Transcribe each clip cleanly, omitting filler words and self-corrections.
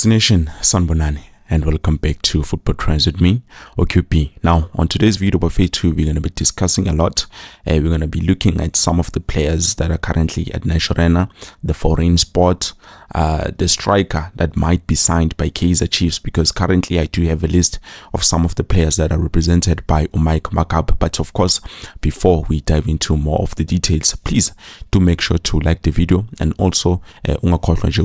Nation, Sanbonani, and welcome back to Football Trends with me, OQP. Now, on today's video, Buffet 2, we're going to be discussing a lot. We're going to be looking at some of the players that are currently at National, the foreign sport, the striker that might be signed by Kaizer Chiefs, because currently I do have a list of some of the players that are represented by Makaab. But of course, before we dive into more of the details, please do make sure to like the video and also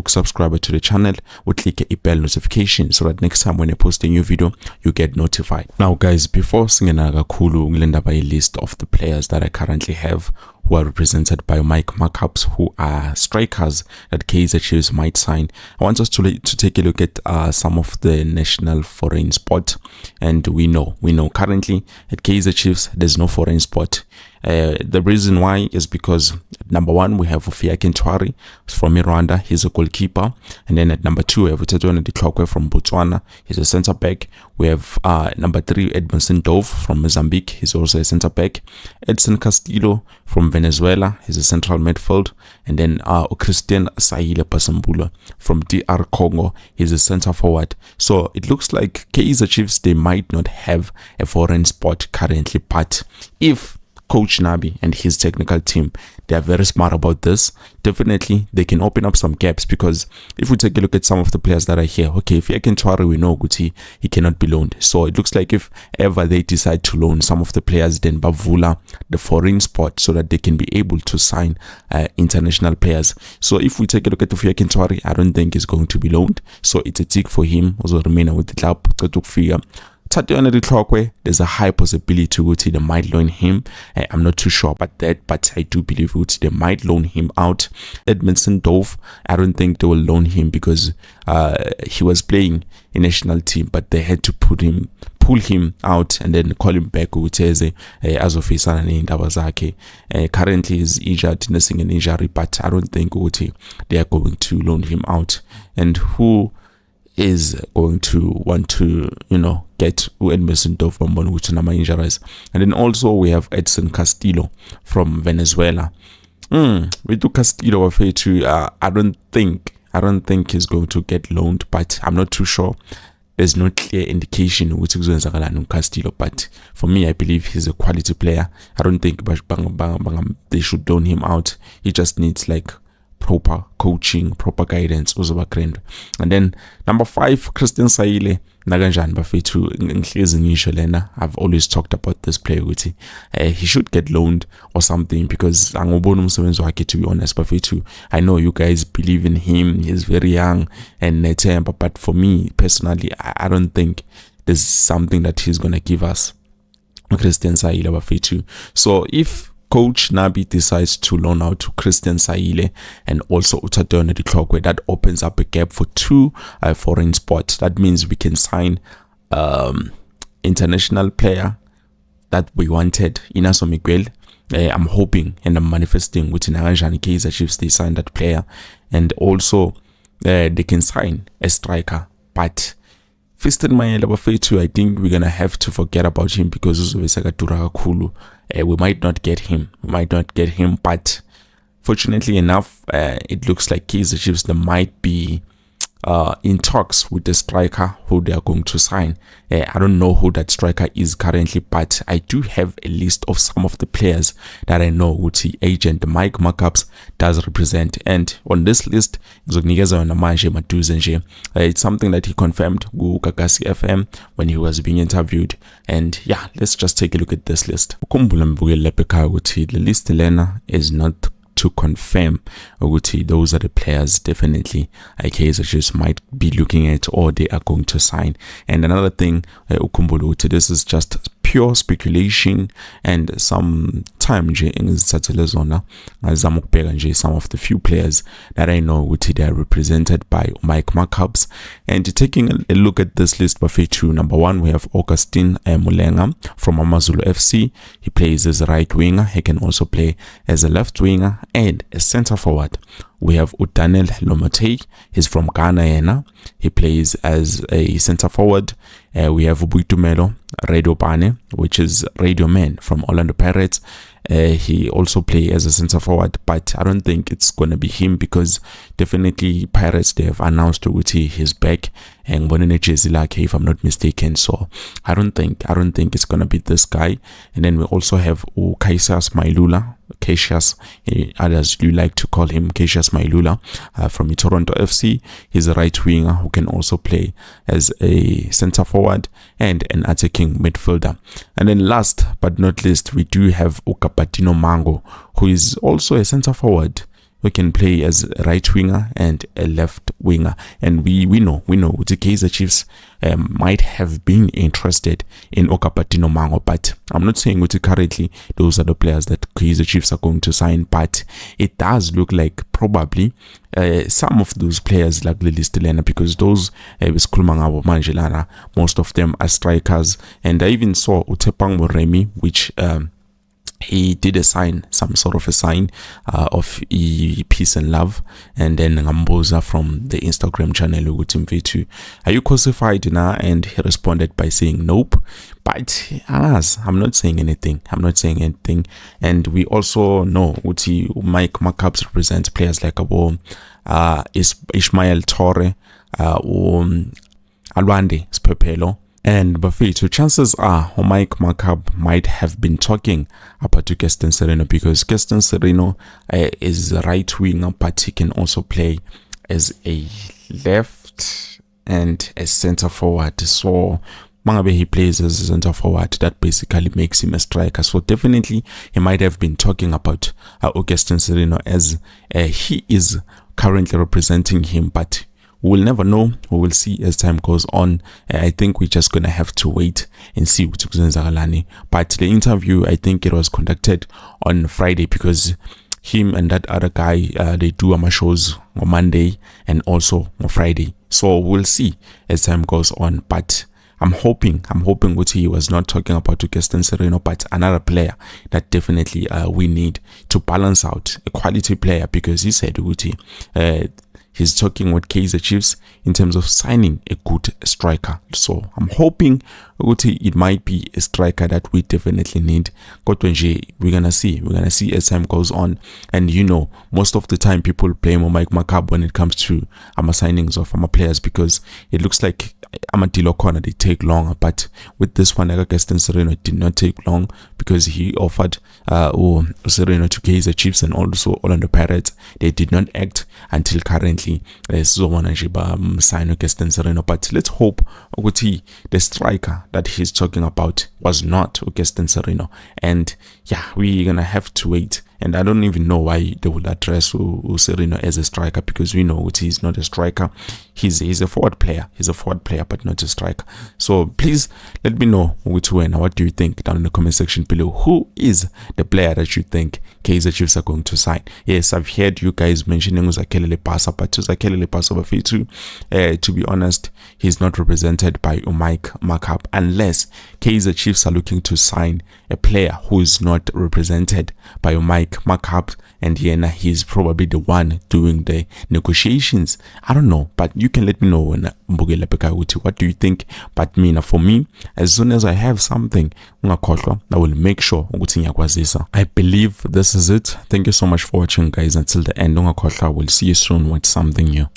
subscribe to the channel, click a bell notification so that next time when I post a new video, you get notified. Now guys, before singing a list of the players that I currently have who are represented by Makaabs, who are strikers that Kaizer Chiefs might sign, I want us to take a look at some of the national foreign sport. And we know currently at Kaizer Chiefs there's no foreign sport. The reason why is because number one, we have Ufia Kentwari from Rwanda, he's a goalkeeper, and then at number two we have Utatone Diklokwe from Botswana, he's a centre back. We have number three, Edmondson Dove from Mozambique, he's also a centre back. Edson Castillo from Venezuela, he's a central midfield. And then Christian Saile Pasambula from DR Congo, he's a centre forward. So it looks like Kaizer Chiefs, they might not have a foreign sport currently, but if Coach Nabi and his technical team, they are very smart about this, definitely they can open up some gaps. Because if we take a look at some of the players that are here, okay, if Yakentwari, we know Guti, he cannot be loaned. So it looks like if ever they decide to loan some of the players, then Bavula the foreign spot, so that they can be able to sign international players. So if we take a look at Yakentwari, I don't think he's going to be loaned, so it's a tick for him. Also remain with the club. There's a high possibility they might loan him. I'm not too sure about that, but I do believe they might loan him out. Edmondson Dove, I don't think they will loan him because he was playing in national team, but they had to pull him out and then call him back. Currently he's injured, nursing an injury, but I don't think they are going to loan him out. And who is going to want to get Edmondson Dove from injuries? And then also we have Edson Castillo from Venezuela. We do Castillo I don't think he's going to get loaned, but I'm not too sure. There's no clear indication which is going Castillo, but for me, I believe he's a quality player. I don't think they should loan him out. He just needs like proper coaching, proper guidance. And then number 5, Christian Saile. I've always talked about this player. He should get loaned or something, because to be honest, I know you guys believe in him. He's very young and but for me personally, I don't think there's something that he's gonna give us, Christian Saile. So if Coach Nabi decides to loan out to Christian Saile and also Utatone Diklokwe, that opens up a gap for 2 foreign spots. That means we can sign international player that we wanted, Inaso Miguel. I'm hoping and I'm manifesting with Naranjan Kaizer Chiefs, they sign that player, and also they can sign a striker. But Fiston Mayela Bafetu, I think we're gonna have to forget about him, because we might not get him. But fortunately enough, it looks like Kaizer Chiefs, they might be in talks with the striker who they are going to sign. I don't know who that striker is currently, but I do have a list of some of the players that I know which the agent Makaabs does represent. And on this list, it's something that he confirmed with Kakasi FM when he was being interviewed. And yeah, let's just take a look at this list. The list is not to confirm those are the players definitely Kaizer Chiefs might be looking at or they are going to sign. And another thing, this is just pure speculation, and some time some of the few players that I know which they are represented by Makaabs. And taking a look at this list, number 1, we have Augustine Mulenga from Amazulu FC. He plays as a right winger. He can also play as a left winger and a center forward. We have Udanel Lomote. He's from Ghana. He plays as a center forward. We have Ubuitumelo Radio Bane, which is Radio Man from Orlando Pirates. he also play as a center forward, but I don't think it's gonna be him because definitely Pirates, they have announced Uti he's back and if I'm not mistaken. So I don't think it's gonna be this guy. And then we also have Kaizer, Cassius, others you like to call him Cassius Mailula, from Toronto FC. He's a right winger who can also play as a center forward and an attacking midfielder. And then last but not least, we do have Ukapatino Mango, who is also a center forward who can play as a right winger and a left winger. And we know the Kaizer Chiefs might have been interested in Okapatino Mango, but I'm not saying currently those are the players that Kaizer Chiefs are going to sign, but it does look like probably some of those players like Lily Stilena, because those most of them are strikers. And I even saw Utepang Remy, which he did some sort of a sign of peace and love. And then Ngamboza from the Instagram channel Ugutimvetu, are you crucified now? And he responded by saying nope. But alas, I'm not saying anything. And we also know Uti Mike Makaab represents players like Ishmael Torre, Alwande Spepelo. And Buffet, so chances are Mike Makaab might have been talking about to Gaston Sereno, because Gaston Sereno is a right winger, but he can also play as a left and a center forward. So Mangabe, he plays as a center forward, that basically makes him a striker. So definitely he might have been talking about Gaston Sereno, as he is currently representing him, but we'll never know. We will see as time goes on. I think we're just gonna have to wait and see what Zagalani. But the interview, I think it was conducted on Friday, because him and that other guy, they do shows on Monday and also on Friday. So we'll see as time goes on. But I'm hoping what he was not talking about to Gaston Sereno, but another player that definitely we need to balance out, a quality player, because he said he's talking with Kaizer Chiefs in terms of signing a good striker. So I'm hoping it might be a striker that we definitely need. We're gonna see as time goes on. And most of the time people blame Mike Makaab when it comes to signings of players, because it looks like Amadilo Corner, they take longer. But with this one, Gaston Sereno, it did not take long, because he offered Sereno to Kaizer Chiefs and also Orlando Pirates. They did not act until currently. Sign Gaston Sereno. But let's hope the striker that he's talking about was not Gaston Sereno. And yeah, we're gonna have to wait. And I don't even know why they would address Sereno as a striker, because we know he's not a striker. He's a forward player. He's a forward player, but not a striker. So please let me know what do you think down in the comment section below. Who is the player that you think Kaizer Chiefs are going to sign? Yes, I've heard you guys mentioning Uzakele Lepasa, but Uzakele Lepasa, to be honest, he's not represented by Mike Makaab, unless Kaizer Chiefs are looking to sign a player who is not represented by Mike Makaab, and he's probably the one doing the negotiations. I don't know, but you can let me know what do you think. But for me, as soon as I have something, I will make sure. I believe this is it. Thank you so much for watching, guys, until the end. We'll see you soon with something new.